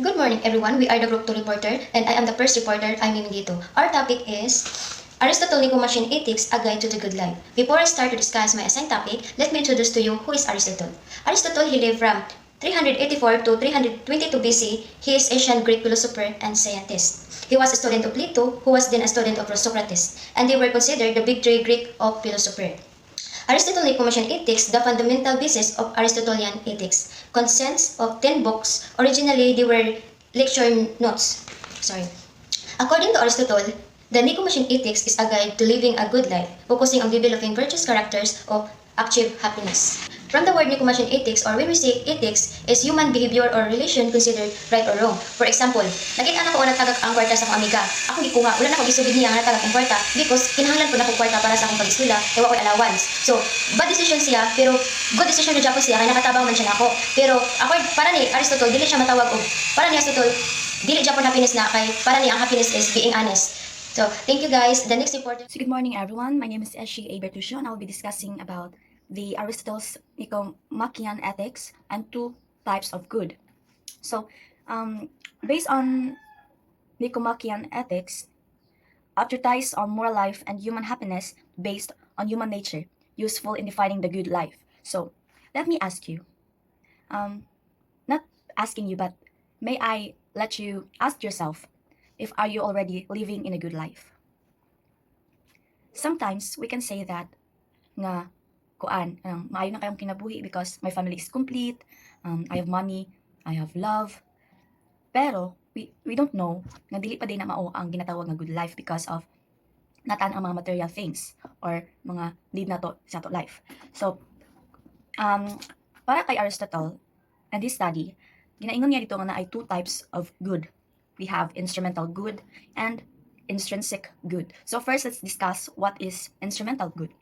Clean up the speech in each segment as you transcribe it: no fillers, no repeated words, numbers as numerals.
Good morning, everyone. We are the Group 2 reporter, and I am the first reporter. I'm Mimi dito. Our topic is Aristotle Nicomachean Ethics, A Guide to the Good Life. Before I start to discuss my assigned topic, let me introduce to you who is Aristotle. Aristotle, he lived from 384 to 322 BC. He is ancient Greek philosopher and scientist. He was a student of Plato, who was then a student of Socrates, and they were considered the big three Greek of philosophy. Aristotle Nicomachean Ethics, the fundamental basis of Aristotelian ethics, consists of 10 books. Originally, they were lecture notes. Sorry. According to Aristotle, the Nicomachean Ethics is a guide to living a good life, focusing on developing virtuous characters of achieve happiness. From the word Nicomachean Ethics, or when we say ethics, is human behavior or relation considered right or wrong. For example, nakita na ko nagtagak ang kwarta sa akong amiga. Ako gikuha, wala na ko gisugid niya nga nagtagak ang kwarta because kinahanglan po na ko kwarta para sa akong pag-eskwela, kaya ko allowance. So, bad decision siya, pero good decision na Japo siya, kaya nakatabang man siya nako. Pero ako para ni Aristotle, dili siya matawag og para ni Aristotle, dili Japan happiness na kay para ni ang happiness is being honest. So, thank you guys. The next reporter. So good morning, everyone. My name is Eshi Abertusio, and I'll be discussing about the Aristotle's Nicomachean Ethics and two types of good. So, based on Nicomachean Ethics, advertise on moral life and human happiness based on human nature, useful in defining the good life. So, let me ask you, not asking you, but may I let you ask yourself, if are you already living in a good life? Sometimes we can say that nga maayo na kayong kinabuhi because my family is complete, I have money, I have love. Pero we don't know nga dili pa din na mao ang ginatawag nga good life because of natan ang mga material things or mga need na to sa to life. So para kay Aristotle and this study, ginaingon niya dito nga na ay two types of good. We have instrumental good and intrinsic good. So first, let's discuss what is instrumental good.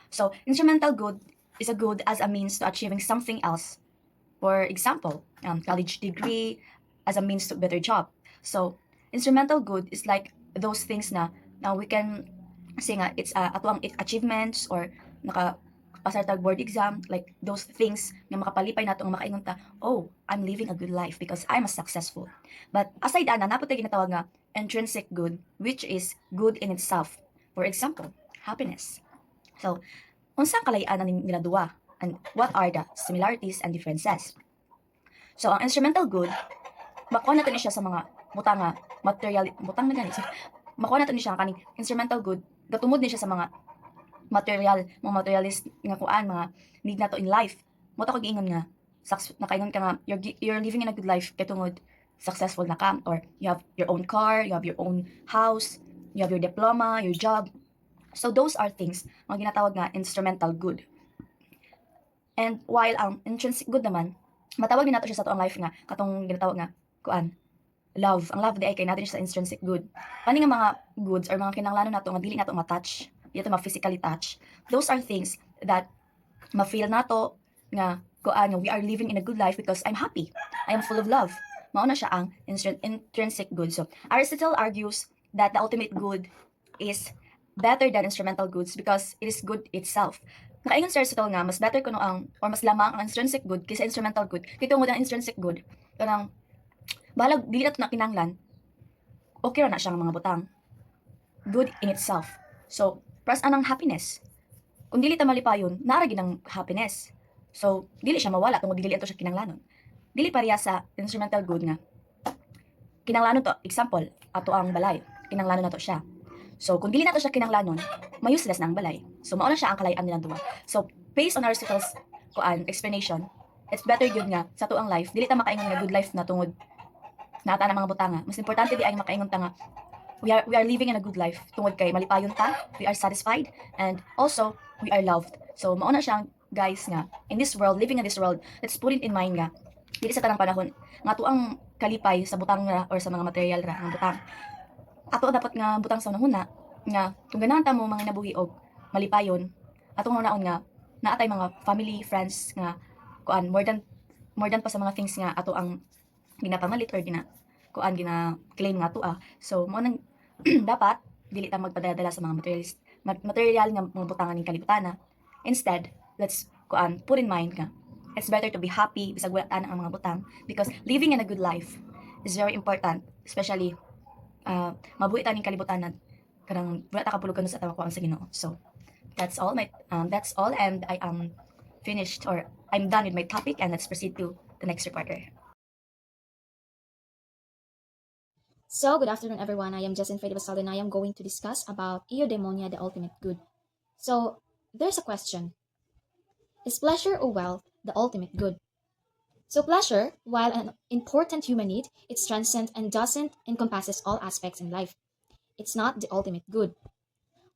So instrumental good is a good as a means to achieving something else. For example, college degree as a means to better job. So instrumental good is like those things na now we can say nga it's atuang achievements or pasar tag board exam, like those things nga makapalipay nato nga makaingon ta, oh, I'm living a good life because I'm a successful. But aside ana, napot tay ginatawag nga intrinsic good, which is good in itself. For example, happiness. So, unsang kalay-an nila duwa and what are the similarities and differences? So, ang instrumental good, makuha natin ni siya sa mga butang nga material, butang na gani. So, makuha natin ni siya kaning instrumental good, gatumod ni siya sa mga mga materialist nga kuan, mga need nato in life. Mo ta ko giingon nga nakaingon ka nga you're living in a good life kay tungod successful na ka, or you have your own car, you have your own house, you have your diploma, your job. So those are things mga ginatawag nga instrumental good. And while ang intrinsic good naman, matawag din nato siya sa toong life nga katong ginatawag nga kuan, love. Ang love di ay kay natin siya sa intrinsic good. Kani nga mga goods or mga kinahanglanon nato nga dili nato ma-touch, dito ma-physically touch. Those are things that ma-feel nato nga kuan we are living in a good life because I'm happy. I am full of love. Mao na siya ang intrinsic good. So Aristotle argues that the ultimate good is better than instrumental goods because it is good itself. Nakaingon si Aristotle nga mas better kuno ang or mas lamang ang intrinsic good kaysa instrumental good. Kay tungod ang intrinsic good kanang balag dili nato na kinahanglan, okay ra na siya nga mga butang. Good in itself. So plus anang happiness. Kung dili ta malipayon, naara gid ang happiness. So dili siya mawala tungod dili ato siya kinahanglanon. Dili pareha sa instrumental good nga kinahanglanon to. Example, ato ang balay, kinahanglanon nato siya. So kung dili nato siya kinahanglanon, may useless na ang balay. So mao na siya ang kalay-an nilang duha. So based on Aristotle's explanation, it's better gyud nga sa tuang life dili ta makaingon nga good life na tungod nata na mga butanga. Mas importante di ay makaingon ta nga we are living in a good life tungod kay malipayon ta, we are satisfied, and also we are loved. So mao na siya guys nga in this world, living in this world, let's put it in mind nga dili sa tanang panahon nga tuang kalipay sa butang ra or sa mga material ra ang butang. Ato dapat nga butang sa unahuna nga kung ganahan ta mo mga nabuhi og malipayon atong hunaon nga naatay mga family, friends nga kuan more than pa sa mga things nga ato ang ginapamalit or gina claim nga to So mo nang dapat dili ta magpadala sa mga material nga mga butangan ning kalibutana. Instead, let's put in mind nga it's better to be happy bisag wala ta ang mga butang because living in a good life is very important, especially mabuhi taning kalibutanan kanang wala ta kapulugan sa tawa ko ang sa Ginoo. So that's all, and I am finished, or I'm done with my topic, and let's proceed to the next reporter. So, good afternoon, everyone. I am Jessin Frey Basal, and I am going to discuss about eudaimonia, the ultimate good. So, there's a question: is pleasure or wealth the ultimate good? So, pleasure, while an important human need, it's transcends and doesn't encompasses all aspects in life. It's not the ultimate good.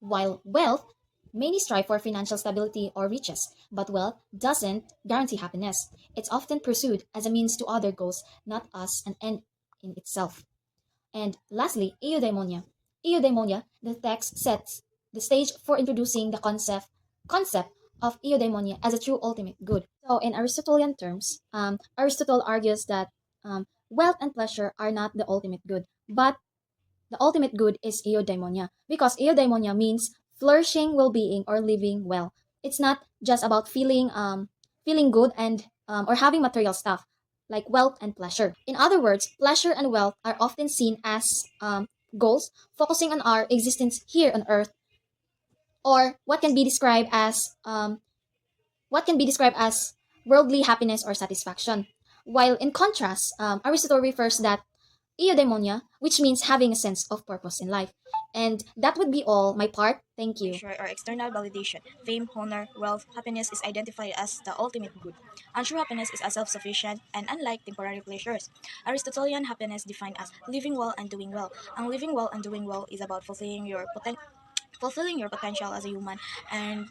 While wealth, many strive for financial stability or riches, but wealth doesn't guarantee happiness. It's often pursued as a means to other goals, not as an end in itself. And lastly, eudaimonia. Eudaimonia, the text sets the stage for introducing the concept of eudaimonia as a true ultimate good. So, in Aristotelian terms, Aristotle argues that wealth and pleasure are not the ultimate good, but the ultimate good is eudaimonia, because eudaimonia means flourishing well-being or living well. It's not just about feeling good and or having material stuff like wealth and pleasure. In other words, pleasure and wealth are often seen as goals focusing on our existence here on earth, or what can be described as worldly happiness or satisfaction. While in contrast, Aristotle refers that eudaimonia, which means having a sense of purpose in life. And that would be all my part. Thank you. Pleasure or external validation, fame, honor, wealth, happiness is identified as the ultimate good. And true happiness is a self-sufficient and unlike temporary pleasures. Aristotelian happiness defined as living well and doing well. And living well and doing well is about fulfilling your potential as a human and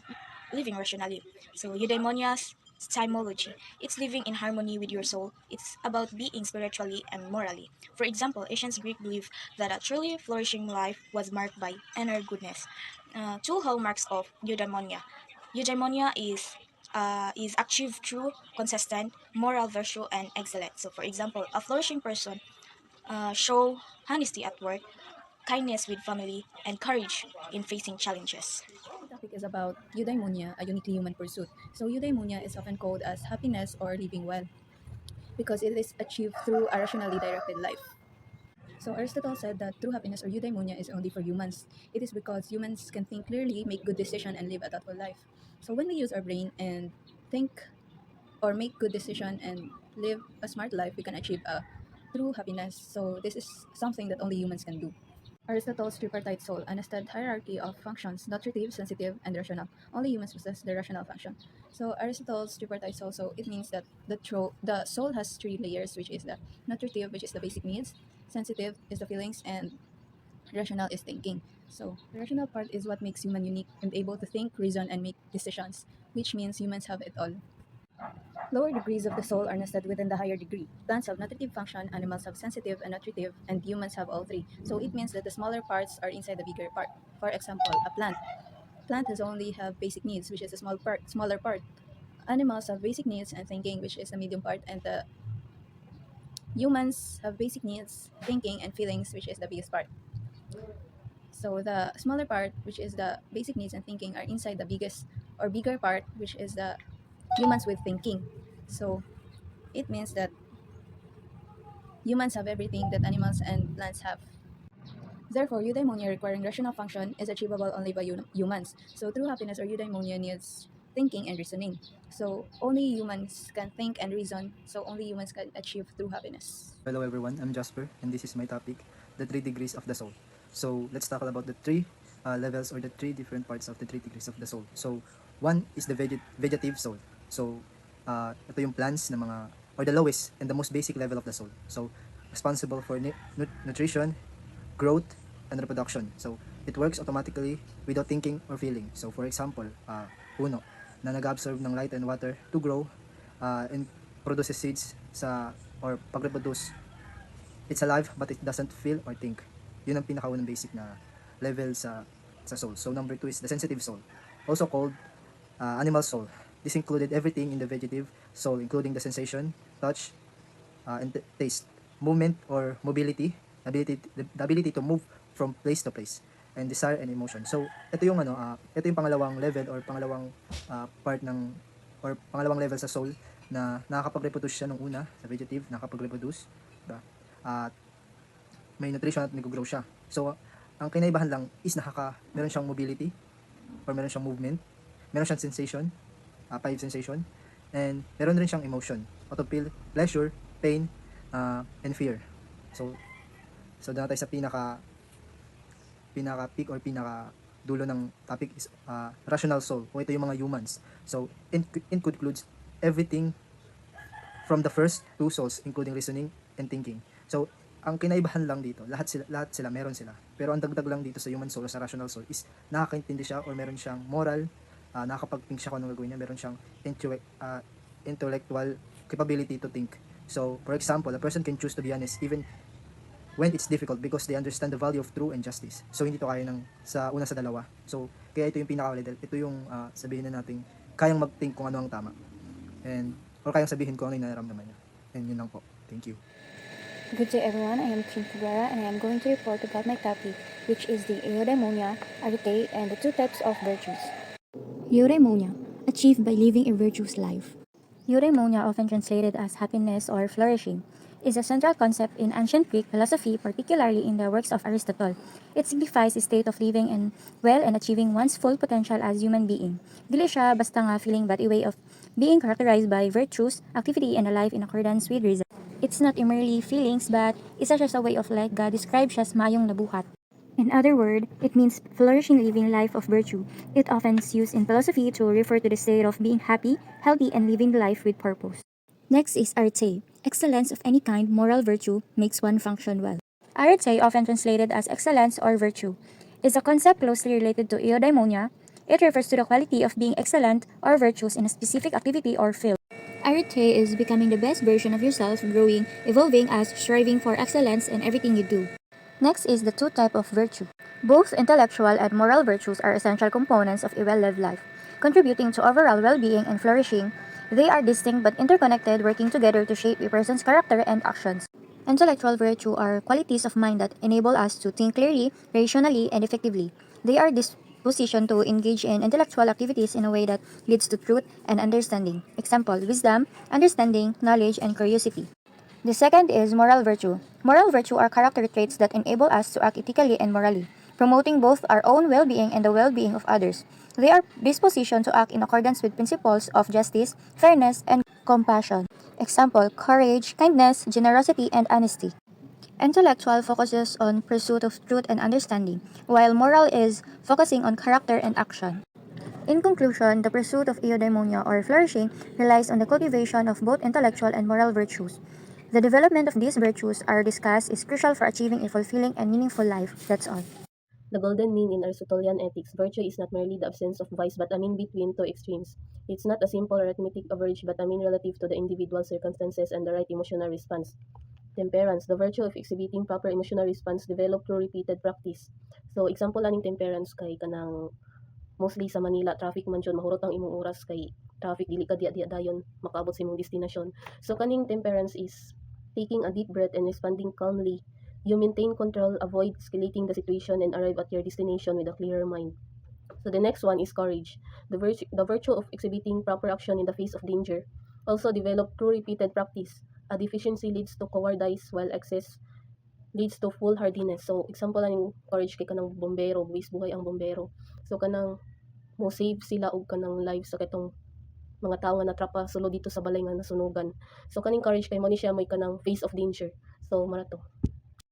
living rationally. So eudaimonia's etymology, it's living in harmony with your soul. It's about being spiritually and morally. For example, ancient Greek believed that a truly flourishing life was marked by inner goodness. Two hallmarks of eudaimonia. Eudaimonia is achieved through consistent moral virtue and excellence. So, for example, a flourishing person show honesty at work, kindness with family, and courage in facing challenges. The topic is about eudaimonia, a uniquely human pursuit. So eudaimonia is often called as happiness or living well because it is achieved through a rationally directed life. So Aristotle said that true happiness or eudaimonia is only for humans. It is because humans can think clearly, make good decisions, and live a thoughtful life. So when we use our brain and think or make good decision and live a smart life, we can achieve a true happiness. So this is something that only humans can do. Aristotle's tripartite soul understood hierarchy of functions, nutritive, sensitive, and rational. Only humans possess the rational function. So Aristotle's tripartite soul, so it means that the soul has three layers, which is the nutritive, which is the basic needs, sensitive is the feelings, and rational is thinking. So the rational part is what makes human unique and able to think, reason, and make decisions, which means humans have it all. Lower degrees of the soul are nested within the higher degree. Plants have nutritive function, animals have sensitive and nutritive, and humans have all three. So it means that the smaller parts are inside the bigger part. For example, a plant. Plant has only have basic needs, which is a smaller part. Animals have basic needs and thinking, which is the medium part, and the humans have basic needs, thinking, and feelings, which is the biggest part. So the smaller part, which is the basic needs and thinking, are inside the biggest or bigger part, which is the humans with thinking. So it means that humans have everything that animals and plants have. Therefore, eudaimonia requiring rational function is achievable only by humans. So true happiness or eudaimonia needs thinking and reasoning. So only humans can think and reason, so only humans can achieve true happiness. Hello everyone, I'm Jasper and this is my topic, the 3 degrees of the soul. So let's talk about the three levels or the three different parts of the 3 degrees of the soul. So one is the vegetative soul. So ito yung plants na mga, or the lowest and the most basic level of the soul. So responsible for nutrition, growth, and reproduction. So it works automatically without thinking or feeling. So for example, puno na nag-absorb ng light and water to grow and produces seeds or pag-reproduce. It's alive but it doesn't feel or think. Yun ang pinakaunang basic na level sa soul. So number 2 is the sensitive soul, also called animal soul. This included everything in the vegetative soul, including the sensation, touch, and taste, movement or mobility, the ability to move from place to place, and desire and emotion. So ito yung ito yung pangalawang level or pangalawang part ng or pangalawang level sa soul na nakakapag-reproduce siya nung una sa vegetative, nakakapag-reproduce, diba? at may nutrition at nag-grow siya. So, ang kinaibahan lang is meron siyang mobility or meron siyang movement, meron siyang sensation, five sensation, and meron rin siyang emotion, auto feel, pleasure, pain, and fear. So doon na tayo sa pinaka peak or pinaka dulo ng topic is rational soul, kung ito yung mga humans. So it concludes everything from the first two souls, including reasoning and thinking. So ang kinaibahan lang dito, lahat sila meron sila. Pero ang dagdag lang dito sa human soul o sa rational soul is nakakaintindi siya or meron siyang moral, nakakapag-think siya kung anong gagawin niya, meron siyang intellectual capability to think. So, for example, a person can choose to be honest even when it's difficult because they understand the value of truth and justice. So, hindi to kaya sa dalawa. So, kaya ito yung pinaka-valid. Ito yung sabihin na natin, kayang mag-think kung ano ang tama. Or kayang sabihin kung ano yung nararamdaman niya. And yun lang po. Thank you. Good day everyone, I am Kim Cabrera and I am going to report about my topic, which is the eudaimonia, arete, and the two types of virtues. Eudaimonia, achieved by living a virtuous life. Eudaimonia, often translated as happiness or flourishing, is a central concept in ancient Greek philosophy, particularly in the works of Aristotle. It signifies a state of living and well and achieving one's full potential as human being. Dili siya basta nga feeling but a way of being characterized by virtues, activity, and a life in accordance with reason. It's not merely feelings but isa siya sa way of life God describes siya as mayong nabuhat. In other words, it means flourishing living life of virtue. It often is used in philosophy to refer to the state of being happy, healthy, and living life with purpose. Next is arete. Excellence of any kind, moral virtue, makes one function well. Arete, often translated as excellence or virtue, is a concept closely related to eudaimonia. It refers to the quality of being excellent or virtuous in a specific activity or field. Arete is becoming the best version of yourself, growing, evolving as striving for excellence in everything you do. Next is the two type of virtue. Both intellectual and moral virtues are essential components of a well-lived life, contributing to overall well-being and flourishing. They are distinct but interconnected, working together to shape a person's character and actions. Intellectual virtue are qualities of mind that enable us to think clearly, rationally, and effectively. They are disposition to engage in intellectual activities in a way that leads to truth and understanding. Example, wisdom, understanding, knowledge, and curiosity. The second is moral virtue. Moral virtue are character traits that enable us to act ethically and morally, promoting both our own well-being and the well-being of others. They are disposition to act in accordance with principles of justice, fairness, and compassion. Example, courage, kindness, generosity, and honesty. Intellectual focuses on pursuit of truth and understanding, while moral is focusing on character and action. In conclusion, the pursuit of eudaimonia or flourishing relies on the cultivation of both intellectual and moral virtues. The development of these virtues are discussed is crucial for achieving a fulfilling and meaningful life. That's all. The golden mean in Aristotelian ethics, virtue is not merely the absence of vice but a mean between two extremes. It's not a simple arithmetic average but a mean relative to the individual circumstances and the right emotional response. Temperance, the virtue of exhibiting proper emotional response developed through repeated practice. So, example lang temperance kay kanang mostly sa Manila, traffic man dyan, mahurot ang imong oras kay traffic, dili ka diya dayon, makaabot sa imong destinasyon. So, kaning temperance is taking a deep breath and responding calmly. You maintain control, avoid escalating the situation, and arrive at your destination with a clearer mind. So the next one is courage, the virtue of exhibiting proper action in the face of danger. Also developed through repeated practice. A deficiency leads to cowardice, while excess leads to foolhardiness. So example lang yung courage kay kanang bombero, buwis buhay ang bombero. So kanang mo save sila og kanang lives sa katong mga tao nga natrapa sulod dito sa balay nga nasunugan. So kaning courage kay mo ni siya may kanang face of danger. So mara to.